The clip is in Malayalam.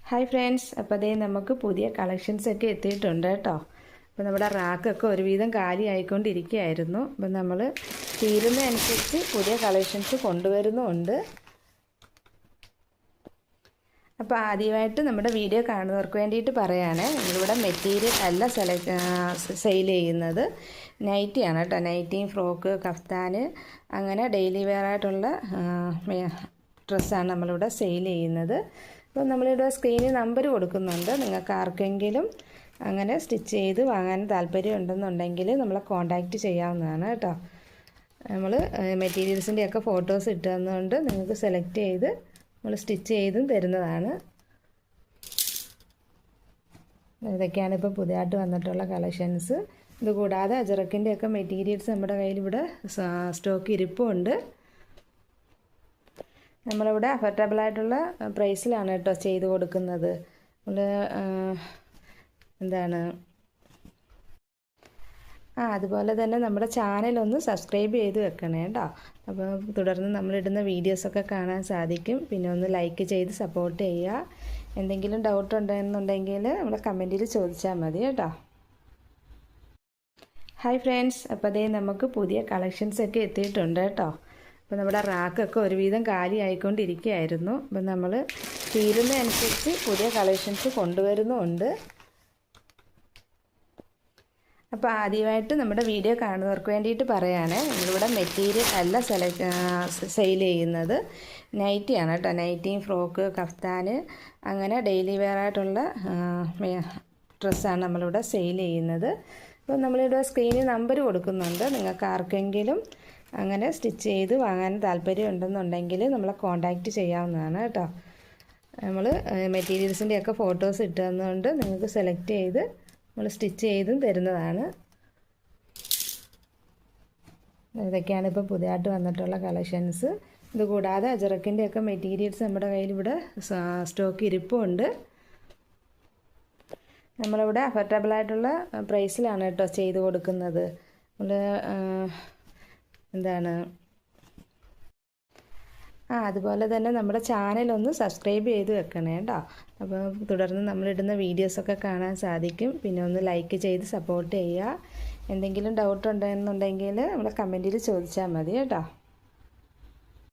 ഹായ് ഫ്രണ്ട്സ്, അപ്പോൾ അതേ നമുക്ക് പുതിയ കളക്ഷൻസൊക്കെ എത്തിയിട്ടുണ്ട് കേട്ടോ. അപ്പോൾ നമ്മുടെ റാക്കൊക്കെ ഒരുവിധം കാലി ആയിക്കൊണ്ടിരിക്കുകയായിരുന്നു. അപ്പം നമ്മൾ തീരുന്നതനുസരിച്ച് പുതിയ കളക്ഷൻസ് കൊണ്ടുവരുന്നുമുണ്ട്. അപ്പോൾ ആദ്യമായിട്ട് നമ്മുടെ വീഡിയോ കാണുന്നവർക്ക് വേണ്ടിയിട്ട് പറയുകയാണ്, നമ്മളിവിടെ മെറ്റീരിയൽ അല്ല സെയിൽ ചെയ്യുന്നത്, നൈറ്റിയാണ് കേട്ടോ. നൈറ്റിയും ഫ്രോക്ക്, കഫ്താൻ, അങ്ങനെ ഡെയിലി വെയർ ആയിട്ടുള്ള ഡ്രസ്സാണ് നമ്മളിവിടെ സെയിൽ ചെയ്യുന്നത്. അപ്പോൾ നമ്മളിവിടെ സ്ക്രീനിൽ നമ്പർ കൊടുക്കുന്നുണ്ട്. നിങ്ങൾക്ക് ആർക്കെങ്കിലും അങ്ങനെ സ്റ്റിച്ച് ചെയ്ത് വാങ്ങാൻ താല്പര്യം ഉണ്ടെന്നുണ്ടെങ്കിൽ നമ്മളെ കോൺടാക്റ്റ് ചെയ്യാവുന്നതാണ് കേട്ടോ. നമ്മൾ മെറ്റീരിയൽസിൻ്റെയൊക്കെ ഫോട്ടോസ് ഇട്ട് തന്നുകൊണ്ട് നിങ്ങൾക്ക് സെലക്ട് ചെയ്ത് നമ്മൾ സ്റ്റിച്ച് ചെയ്തും തരുന്നതാണ്. ഇതൊക്കെയാണ് ഇപ്പോൾ പുതിയതായിട്ട് വന്നിട്ടുള്ള കളക്ഷൻസ്. ഇതുകൂടാതെ അജറക്കിൻ്റെയൊക്കെ മെറ്റീരിയൽസ് നമ്മുടെ കയ്യിൽ ഇവിടെ സ്റ്റോക്ക് ഇരിപ്പുണ്ട്. നമ്മളിവിടെ അഫോർഡബിളായിട്ടുള്ള പ്രൈസിലാണ് കേട്ടോ ചെയ്ത് കൊടുക്കുന്നത്. നമ്മൾ അതുപോലെ തന്നെ നമ്മുടെ ചാനലൊന്ന് സബ്സ്ക്രൈബ് ചെയ്ത് വെക്കണേ കേട്ടോ. അപ്പോൾ തുടർന്ന് നമ്മളിടുന്ന വീഡിയോസൊക്കെ കാണാൻ സാധിക്കും. പിന്നെ ഒന്ന് ലൈക്ക് ചെയ്ത് സപ്പോർട്ട് ചെയ്യുക. എന്തെങ്കിലും ഡൗട്ട് ഉണ്ടെന്നുണ്ടെങ്കിൽ നമ്മളെ കമൻറ്റിൽ ചോദിച്ചാൽ മതി കേട്ടോ. ഹായ് ഫ്രണ്ട്സ്, അപ്പോൾ അതേ നമുക്ക് പുതിയ കളക്ഷൻസൊക്കെ എത്തിയിട്ടുണ്ട് കേട്ടോ. അപ്പോൾ നമ്മുടെ റാക്കൊക്കെ ഒരുവിധം കാലി ആയിക്കൊണ്ടിരിക്കുകയായിരുന്നു. അപ്പം നമ്മൾ തീരുന്നതനുസരിച്ച് പുതിയ കളക്ഷൻസ് കൊണ്ടുവരുന്നുമുണ്ട്. അപ്പോൾ ആദ്യമായിട്ട് നമ്മുടെ വീഡിയോ കാണുന്നവർക്ക് വേണ്ടിയിട്ട് പറയുകയാണ്, നമ്മളിവിടെ മെറ്റീരിയൽ അല്ല സെയിൽ ചെയ്യുന്നത്, നൈറ്റിയാണ് കേട്ടോ. നൈറ്റിയും ഫ്രോക്ക്, കഫ്താൻ, അങ്ങനെ ഡെയിലി വെയർ ആയിട്ടുള്ള ഡ്രസ്സാണ് നമ്മളിവിടെ സെയിൽ ചെയ്യുന്നത്. അപ്പോൾ നമ്മളിവിടെ സ്ക്രീനിൽ നമ്പർ കൊടുക്കുന്നുണ്ട്. നിങ്ങൾക്ക് ആർക്കെങ്കിലും അങ്ങനെ സ്റ്റിച്ച് ചെയ്ത് വാങ്ങാൻ താല്പര്യം ഉണ്ടെന്നുണ്ടെങ്കിൽ നമ്മളെ കോൺടാക്റ്റ് ചെയ്യാവുന്നതാണ് കേട്ടോ. നമ്മൾ മെറ്റീരിയൽസിൻ്റെയൊക്കെ ഫോട്ടോസ് ഇട്ട് തന്നുകൊണ്ട് നിങ്ങൾക്ക് സെലക്ട് ചെയ്ത് നമ്മൾ സ്റ്റിച്ച് ചെയ്തും തരുന്നതാണ്. ഇതൊക്കെയാണ് ഇപ്പോൾ പുതിയതായിട്ട് വന്നിട്ടുള്ള കളക്ഷൻസ്. ഇതുകൂടാതെ അജറക്കിൻ്റെയൊക്കെ മെറ്റീരിയൽസ് നമ്മുടെ കയ്യിൽ ഇവിടെ സ്റ്റോക്ക് ഇരിപ്പുണ്ട്. നമ്മളിവിടെ അഫോർഡബിളായിട്ടുള്ള പ്രൈസിലാണ് കേട്ടോ ചെയ്ത് കൊടുക്കുന്നത്. അതുപോലെ തന്നെ നമ്മുടെ ചാനലൊന്ന് സബ്സ്ക്രൈബ് ചെയ്ത് വെക്കണേ കേട്ടോ. അപ്പോൾ തുടർന്ന് നമ്മളിടുന്ന വീഡിയോസൊക്കെ കാണാൻ സാധിക്കും. പിന്നെ ഒന്ന് ലൈക്ക് ചെയ്ത് സപ്പോർട്ട് ചെയ്യുക. എന്തെങ്കിലും ഡൗട്ട് ഉണ്ടെന്നുണ്ടെങ്കിൽ നമ്മളെ കമൻറ്റിൽ ചോദിച്ചാൽ മതി കേട്ടോ.